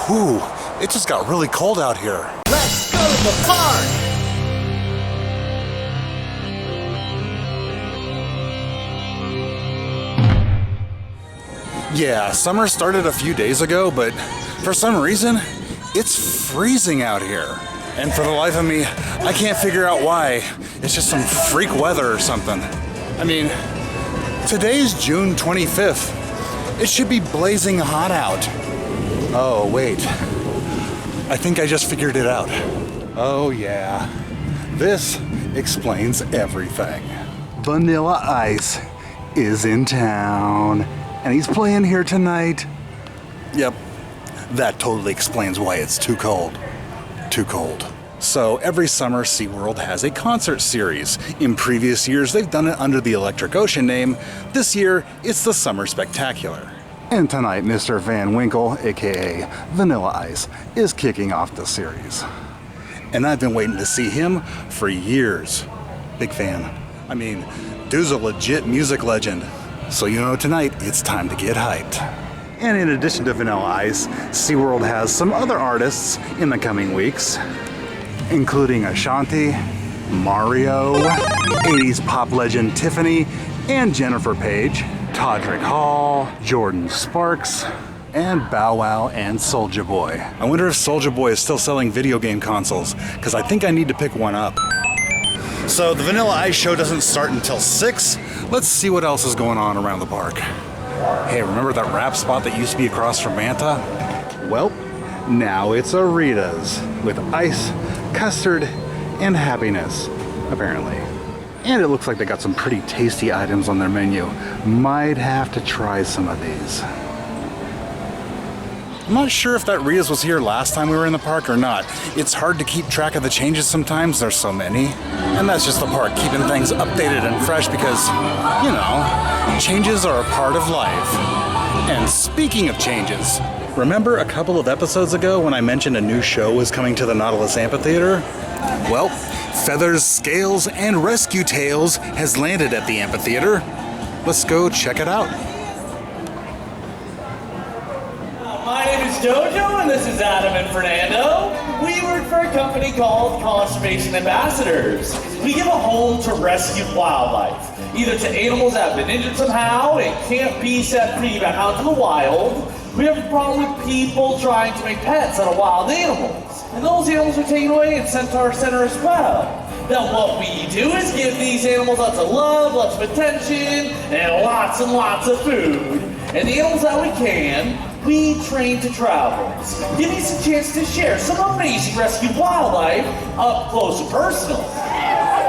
Whew, it just got really cold out here. Let's go to the park! Yeah, summer started a few days ago, but for some reason, it's freezing out here. And for the life of me, I can't figure out why. It's just some freak weather or something. I mean, today's June 25th. It should be blazing hot out. Oh, wait. I think I just figured it out. Oh, yeah. This explains everything. Vanilla Ice is in town, and he's playing here tonight. Yep, that totally explains why it's too cold. Too cold. So every summer, SeaWorld has a concert series. In previous years, they've done it under the Electric Ocean name. This year, it's the Summer Spectacular. And tonight, Mr. Van Winkle, aka Vanilla Ice, is kicking off the series. And I've been waiting to see him for years. Big fan. I mean, dude's a legit music legend. So you know tonight, it's time to get hyped. And in addition to Vanilla Ice, SeaWorld has some other artists in the coming weeks, including Ashanti, Mario, 80s pop legend Tiffany, and Jennifer Page, Todrick Hall, Jordan Sparks, and Bow Wow and Soulja Boy. I wonder if Soulja Boy is still selling video game consoles, because I think I need to pick one up. So the Vanilla Ice show doesn't start until 6. Let's see what else is going on around the park. Hey, remember that rap spot that used to be across from Manta? Well, now it's a Rita's with ice, custard, and happiness, apparently. And it looks like they got some pretty tasty items on their menu. Might have to try some of these. I'm not sure if that Rita's was here last time we were in the park or not. It's hard to keep track of the changes sometimes, there's so many. And that's just the park, keeping things updated and fresh because, you know, changes are a part of life. And speaking of changes, remember a couple of episodes ago when I mentioned a new show was coming to the Nautilus Amphitheater? Well, Feathers, Scales, and Rescue Tales has landed at the amphitheater. Let's go check it out. My name is Jojo, and this is Adam and Fernando. We work for a company called Conservation Ambassadors. We give a home to rescued wildlife, either to animals that have been injured somehow and can't be set free back out to the wild. We have a problem with people trying to make pets out of wild animals, and those animals are taken away and sent to our center as well. Now what we do is give these animals lots of love, lots of attention, and lots of food. And the animals that we can, we train to travel, giving us a chance to share some amazing rescued wildlife up close and personal.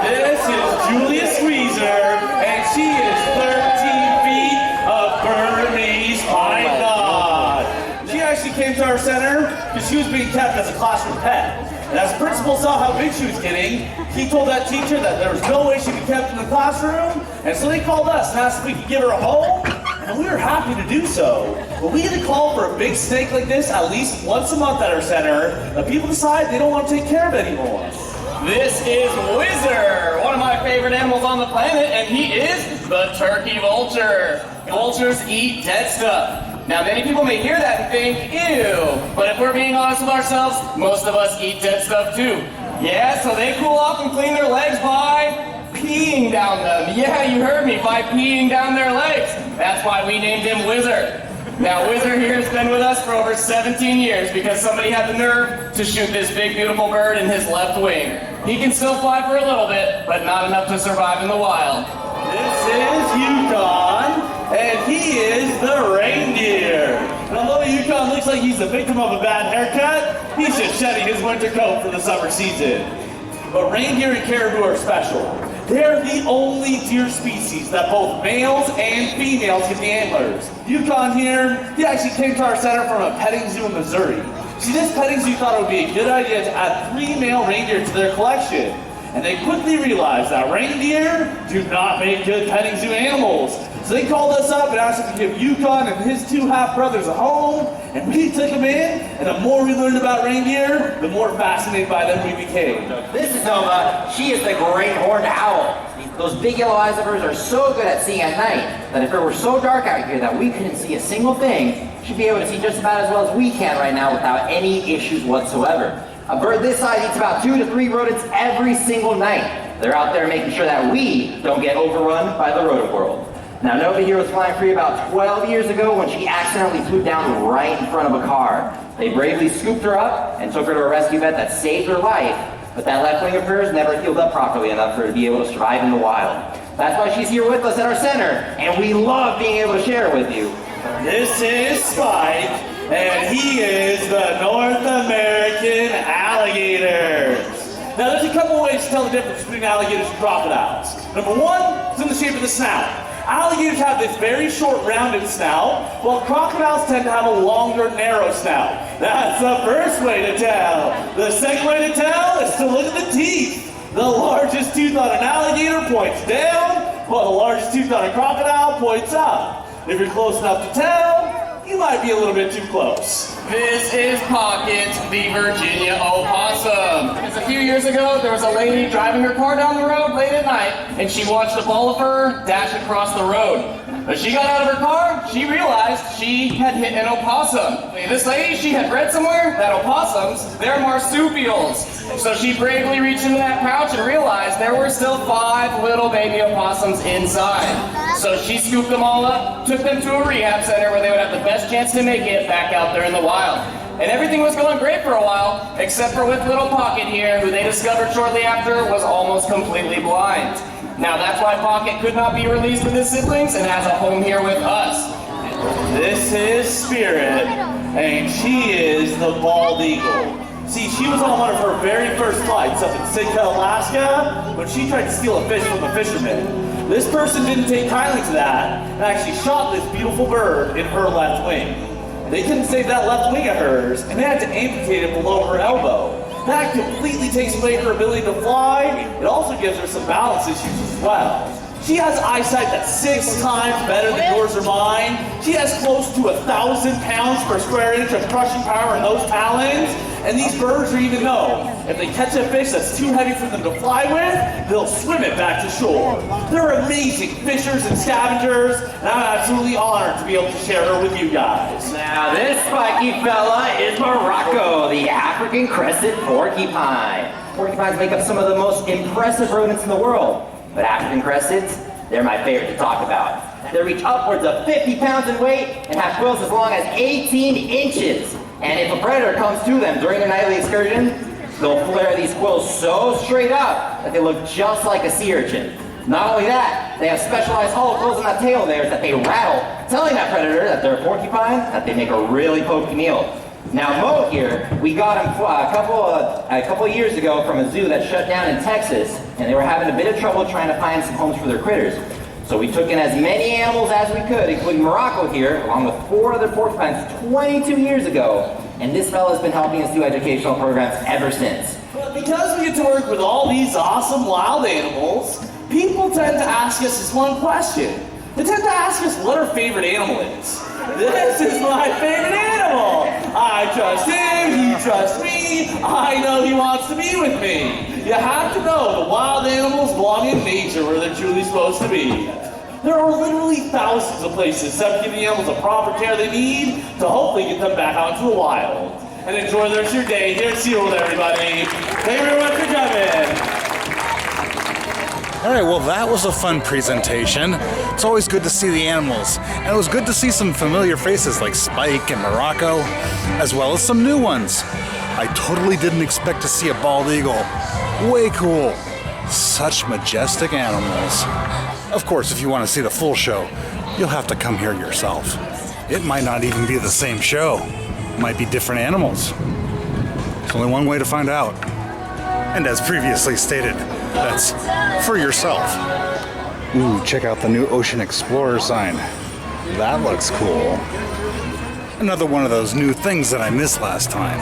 This is Julia Squeezer, and she is 13 feet of Burmese python. She actually came to our center because she was being kept as a classroom pet. And as the principal saw how big she was getting, he told that teacher that there was no way she'd be kept in the classroom, and so they called us and asked if we could give her a home. And we were happy to do so. But we get a call for a big snake like this at least once a month at our center, and people decide they don't want to take care of it anymore. This is Whizzer, one of my favorite animals on the planet, and he is the turkey vulture. Vultures eat dead stuff. Now, many people may hear that and think, ew, but if we're being honest with ourselves, most of us eat dead stuff too. Yeah, so they cool off and clean their legs by peeing down them. Yeah, you heard me, by peeing down their legs. That's why we named him Whizzer. Now, Whizzer here has been with us for over 17 years because somebody had the nerve to shoot this big, beautiful bird in his left wing. He can still fly for a little bit, but not enough to survive in the wild. This is Yukon, and he is the Reindeer. And although Yukon looks like he's the victim of a bad haircut, he's just shedding his winter coat for the summer season. But reindeer and caribou are special. They're the only deer species that both males and females get the antlers. Yukon here, he actually came to our center from a petting zoo in Missouri. See, this petting zoo thought it would be a good idea to add 3 male reindeer to their collection. And they quickly realized that reindeer do not make good petting zoo animals. So they called us up and asked us to give Yukon and his 2 half-brothers a home, and we took them in, and the more we learned about reindeer, the more fascinated by them we became. This is Nova. She is the great horned owl. She's Those big yellow eyes of hers are so good at seeing at night that if it were so dark out here that we couldn't see a single thing, she'd be able to see just about as well as we can right now without any issues whatsoever. A bird this size eats about 2 to 3 rodents every single night. They're out there making sure that we don't get overrun by the rodent world. Now, Nova here was flying free about 12 years ago when she accidentally flew down right in front of a car. They bravely scooped her up and took her to a rescue vet that saved her life, but that left wing of hers never healed up properly enough for her to be able to survive in the wild. That's why she's here with us at our center, and we love being able to share it with you. This is Spike, and he is the North American alligator. Now, there's a couple ways to tell the difference between alligators and crocodiles. Number one is in the shape of the snout. Alligators have this very short, rounded snout, while crocodiles tend to have a longer, narrow snout. That's the first way to tell. The second way to tell is to look at the teeth. The largest tooth on an alligator points down, while the largest tooth on a crocodile points up. If you're close enough to tell, you might be a little bit too close. This is Pocket, the Virginia opossum. Because a few years ago, there was a lady driving her car down the road late at night, and she watched a ball of fur dash across the road. As she got out of her car, she realized she had hit an opossum. This lady, she had read somewhere that opossums, they're marsupials. So she bravely reached into that pouch and realized there were still 5 little baby opossums inside. So she scooped them all up, took them to a rehab center where they would have the best chance to make it back out there in the wild. And everything was going great for a while, except for with little Pocket here, who they discovered shortly after was almost completely blind. Now that's why Pocket could not be released with his siblings and has a home here with us. This is Spirit, and she is the bald eagle. See, she was on one of her very first flights up in Sitka, Alaska, when she tried to steal a fish from a fisherman. This person didn't take kindly to that, and actually shot this beautiful bird in her left wing. They couldn't save that left wing of hers, and they had to amputate it below her elbow. That completely takes away her ability to fly. It also gives her some balance issues as well. She has eyesight that's 6 times better than yours or mine. She has close to 1,000 pounds per square inch of crushing power in those talons. And these birds even know if they catch a fish that's too heavy for them to fly with, they'll swim it back to shore. They're amazing fishers and scavengers, and I'm absolutely honored to be able to share her with you guys. Now this spiky fella is Morocco, the African crested porcupine. Porcupines make up some of the most impressive rodents in the world. But African cresteds, they're my favorite to talk about. They reach upwards of 50 pounds in weight and have quills as long as 18 inches. And if a predator comes to them during their nightly excursion, they'll flare these quills so straight up that they look just like a sea urchin. Not only that, they have specialized hollow quills in that tail of theirs that they rattle, telling that predator that they're a porcupine, that they make a really poky meal. Now Mo here, we got him a couple of years ago from a zoo that shut down in Texas, and they were having a bit of trouble trying to find some homes for their critters. So we took in as many animals as we could, including Morocco here, along with 4 other porcupines 22 years ago, and this fella's been helping us do educational programs ever since. But because we get to work with all these awesome wild animals, people tend to ask us this one question. They tend to ask us what our favorite animal is. This is my favorite animal. I trust him, he trusts me, I know he wants to be with me. You have to know the wild animals belong in nature where they're truly supposed to be. There are literally thousands of places that give the animals the proper care they need to hopefully get them back out into the wild. And enjoy the rest of your day here at SeaWorld, everybody. Thank you very much for coming. All right, well, that was a fun presentation. It's always good to see the animals. And it was good to see some familiar faces like Spike and Morocco, as well as some new ones. I totally didn't expect to see a bald eagle. Way cool. Such majestic animals. Of course, if you want to see the full show, you'll have to come here yourself. It might not even be the same show. It might be different animals. There's only one way to find out. And as previously stated, that's for yourself. Ooh, check out the new Ocean Explorer sign. That looks cool. Another one of those new things that I missed last time.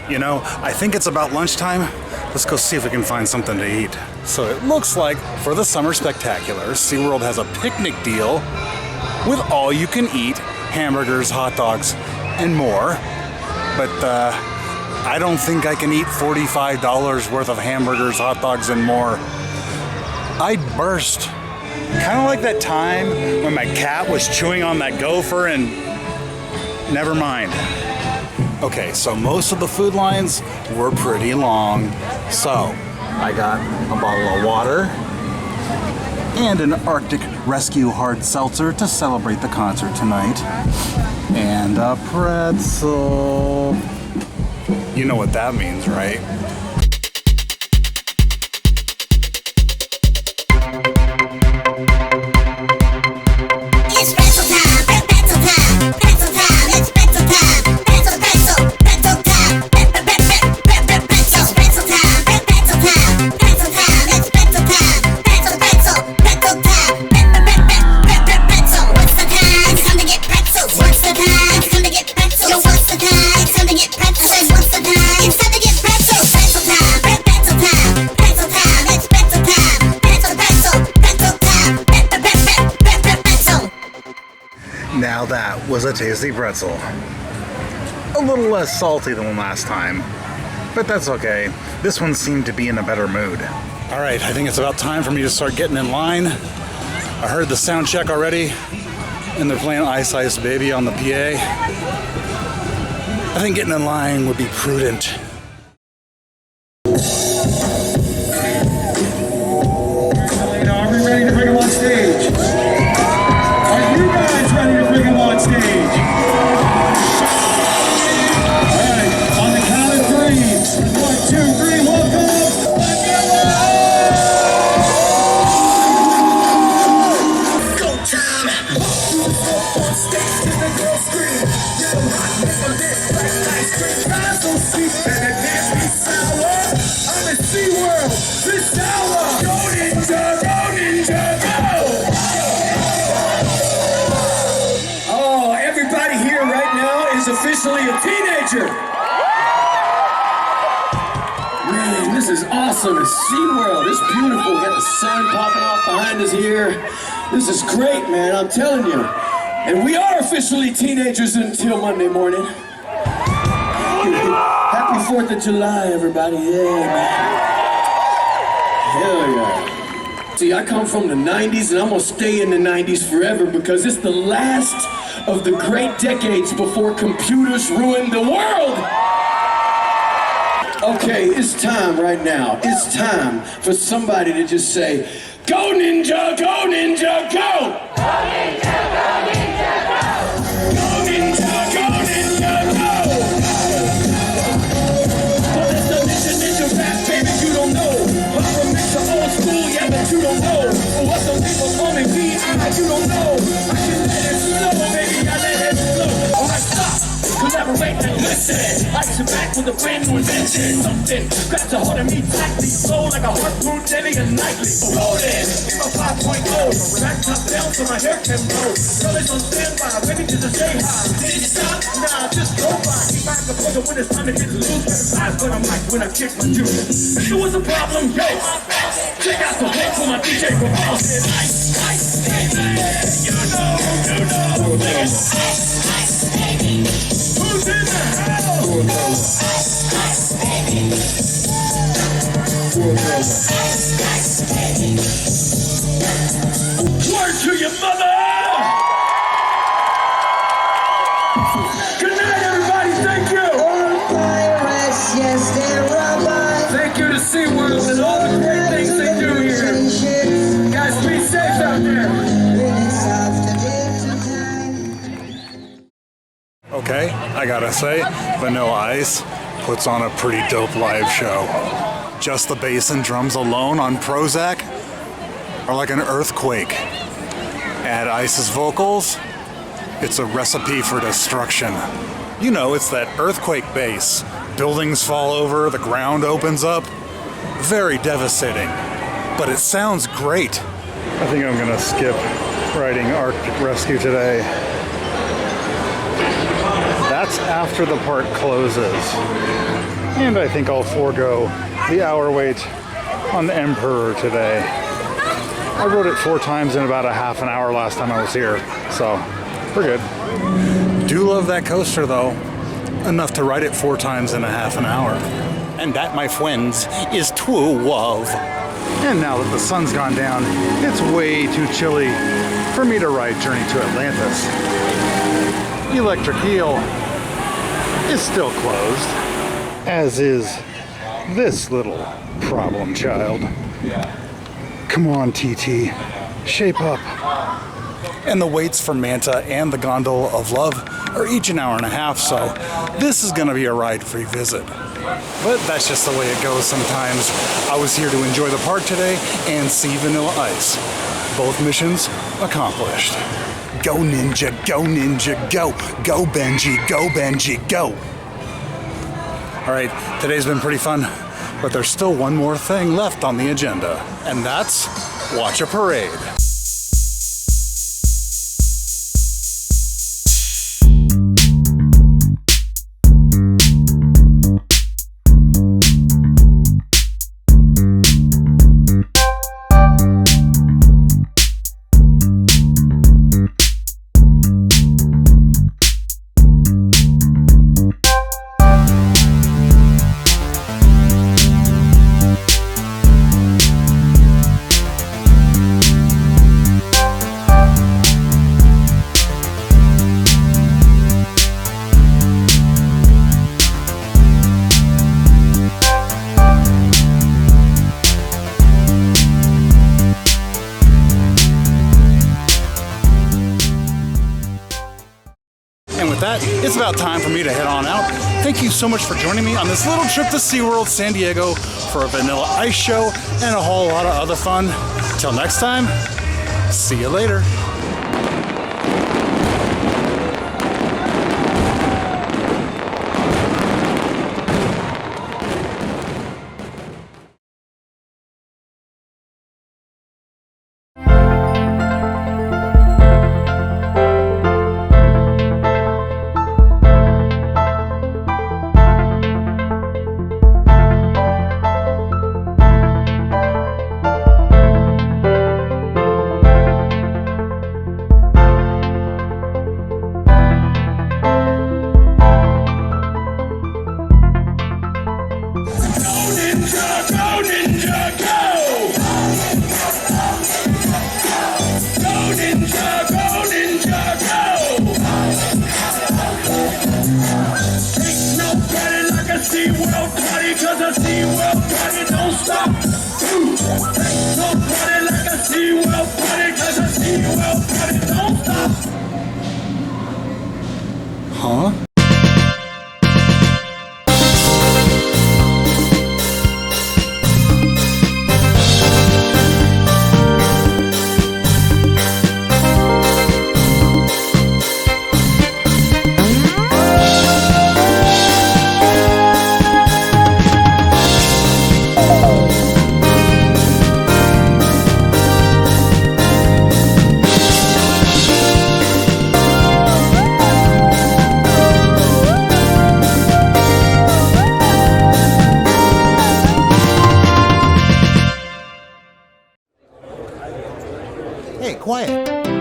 You know, I think it's about lunchtime. Let's go see if we can find something to eat. So it looks like for the Summer Spectacular, SeaWorld has a picnic deal with all you can eat, hamburgers, hot dogs, and more. But I don't think I can eat $45 worth of hamburgers, hot dogs, and more I'd burst. Kind of like that time when my cat was chewing on that gopher and never mind. Okay, so most of the food lines were pretty long. So I got a bottle of water and an Arctic Rescue hard seltzer to celebrate the concert tonight. And a pretzel. You know what that means, right? It's pretzel time, pretzel time, pretzel time, it's pretzel time, pretzel, pretzel, pretzel time, pretzel, pretzel time, pretzel time, pretzel time, it's pretzel time, pretzel, pretzel, pretzel time, pretzel. What's the time? It's time to get pretzels. What's the time? It's time to get pretzels. Yo, what's the time? It's time to get pretzels. What's the time? It's time to get pretzels. Pretzel time, pretzel time, pretzel time, it's pretzel time, pretzel, pretzel, pretzel time, pretzel. Now that was a tasty pretzel. A little less salty than last time, but that's okay. This one seemed to be in a better mood. All right, I think it's about time for me to start getting in line. I heard the sound check already, and they're playing Ice Ice Baby on the PA. I think getting in line would be prudent. Are we ready to bring him on stage? Are you guys ready to bring him on stage? All right, on the count of three. 1, 2, 3, welcome. Go time. On stage, the girls scream. Get 'em hot, make 'em dance like ice cream. Guys so sweet, and it can't be sour. I'm at SeaWorld this hour. Go ninja, go ninja, go! Oh, everybody here right now is officially a teenager. Man, this is awesome. It's SeaWorld. It's beautiful. We got the sun popping off behind us here. This is great, man. I'm telling you. And we are officially teenagers until Monday morning. Happy 4th of July, everybody. Yeah, man. Hell yeah. See, I come from the 90s and I'm gonna stay in the 90s forever because it's the last of the great decades before computers ruined the world. Okay, it's time right now. It's time for somebody to just say, go ninja, go ninja, go! Go ninja, go ninja, go! Go ninja, go ninja, go! Well, it's the ninja rap, baby, you don't know. I'm from mix of old school, yeah, but you don't know. What some people call me V.I., you don't know. I can let it flow, baby, I let it flow. Alright, stop, collaborate and listen. I sit back with a brand new invention. Something grabs a hold of me tightly. Flow like a harpoon, daily and nightly. Rolling, give a 5.0. Back top down so my hair can blow. Girl is on standby, ready to just say hi. Did it stop? Nah, just go by. Keep back the booger when it's time to get loose. Eyes but I'm like when I kick my juice. If it was a problem, yo, check out the hook for my DJ from Austin. Ice, ice, baby. You know, niggas. Ice, ice, baby. Who's in the house? Ice, ice, baby. Ice, ice, baby. Word to your mother! Good night, everybody. Thank you. Thank you to SeaWorld and all the great things they do here. Guys, be safe out there. Okay, I gotta say, Vanilla Ice puts on a pretty dope live show. Just the bass and drums alone on Prozac are like an earthquake. Add Ice's vocals, it's a recipe for destruction. You know, it's that earthquake bass. Buildings fall over, the ground opens up. Very devastating, but it sounds great. I think I'm gonna skip riding Arctic Rescue today. That's after the park closes. And I think I'll forego the hour wait on the Emperor today. I rode it 4 times in about a half an hour last time I was here, so we're good. Do love that coaster though, enough to ride it 4 times in a half an hour. And that, my friends, is true love. And now that the sun's gone down, it's way too chilly for me to ride Journey to Atlantis. Electric Eel is still closed, as is this little problem child. Come on, TT, shape up. And the waits for Manta and the Gondola of Love are each an hour and a half, so this is gonna be a ride-free visit. But that's just the way it goes sometimes. I was here to enjoy the park today and see Vanilla Ice. Both missions accomplished. Go Ninja, go Ninja, go! Go Benji, go Benji, go! Alright, today's been pretty fun, but there's still one more thing left on the agenda, and that's watch a parade. It's about time for me to head on out. Thank you so much for joining me on this little trip to SeaWorld San Diego for a Vanilla Ice show and a whole lot of other fun. Till next time, see you later. SeaWorld party, cause a SeaWorld party don't stop. Don't party like a SeaWorld party, cause a SeaWorld party don't stop. Huh? Hey, quiet.